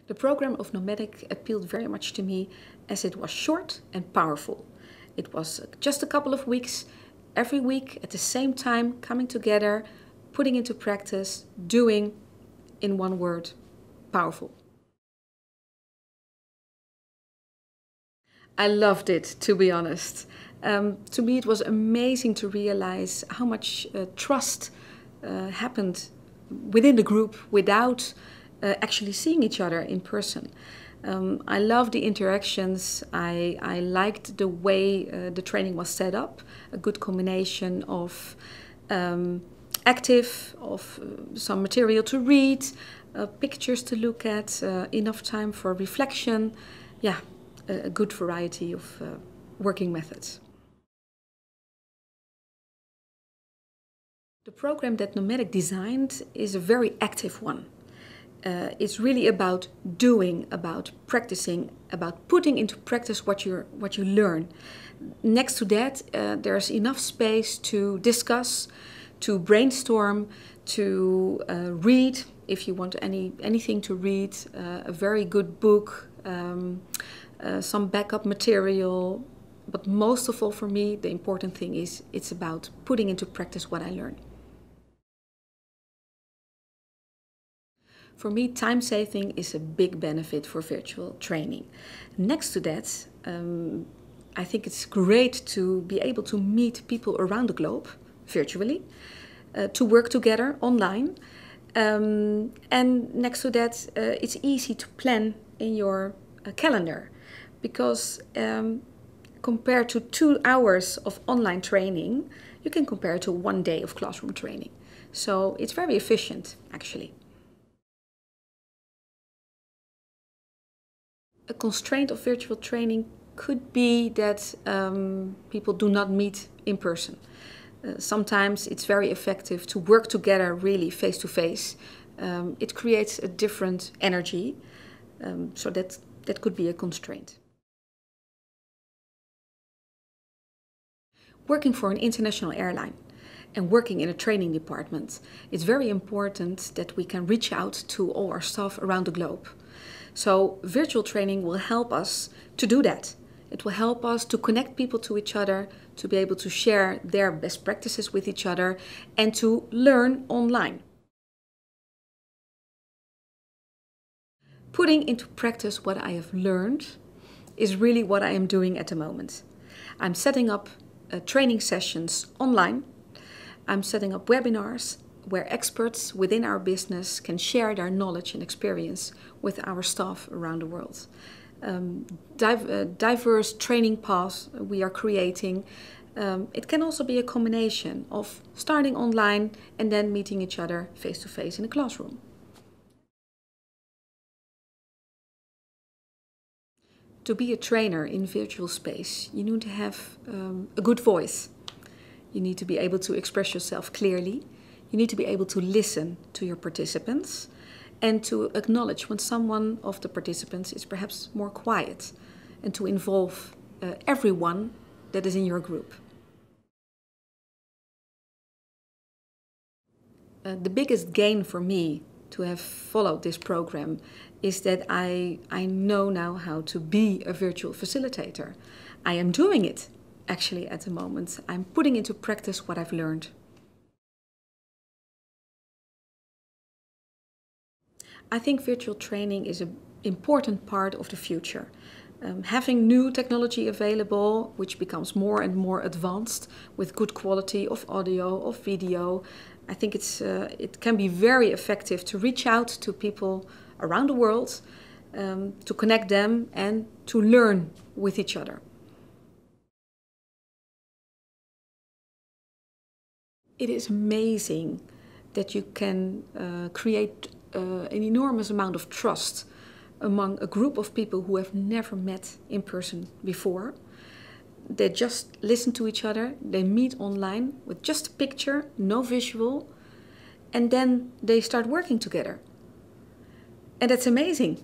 The program of Nomadic appealed very much to me as it was short and powerful. It was just a couple of weeks, every week at the same time, coming together, putting into practice, doing, in one word, powerful. I loved it, to be honest. To me, it was amazing to realize how much trust happened within the group without actually seeing each other in person. I loved the interactions. I liked the way the training was set up, a good combination of active, of some material to read, pictures to look at, enough time for reflection. Yeah, a good variety of working methods. The program that Nomadic designed is a very active one. It's really about doing, about practicing, about putting into practice what you learn. Next to that, there's enough space to discuss, to brainstorm, to read, if you want anything to read, a very good book, some backup material. But most of all for me, the important thing is it's about putting into practice what I learn. For me, time saving is a big benefit for virtual training. Next to that, I think it's great to be able to meet people around the globe virtually, to work together online. And next to that, it's easy to plan in your calendar because compared to 2 hours of online training, you can compare it to 1 day of classroom training. So it's very efficient, actually. A constraint of virtual training could be that people do not meet in person. Sometimes it's very effective to work together really face to face. It creates a different energy, so that could be a constraint. Working for an international airline and working in a training department, it's very important that we can reach out to all our staff around the globe. So virtual training will help us to do that. It will help us to connect people to each other, to be able to share their best practices with each other and to learn online. Putting into practice what I have learned is really what I am doing at the moment. I'm setting up training sessions online. I'm setting up webinars where experts within our business can share their knowledge and experience with our staff around the world. Diverse training paths we are creating. It can also be a combination of starting online and then meeting each other face to face in a classroom. To be a trainer in virtual space, you need to have a good voice. You need to be able to express yourself clearly. You need to be able to listen to your participants and to acknowledge when someone of the participants is perhaps more quiet and to involve everyone that is in your group. The biggest gain for me to have followed this program is that I know now how to be a virtual facilitator. I am doing it actually at the moment. I'm putting into practice what I've learned. I think virtual training is an important part of the future. Having new technology available, which becomes more and more advanced with good quality of audio, of video, I think it can be very effective to reach out to people around the world, to connect them and to learn with each other. It is amazing that you can create an enormous amount of trust among a group of people who have never met in person before. They just listen to each other, they meet online with just a picture, no visual, and then they start working together. And that's amazing.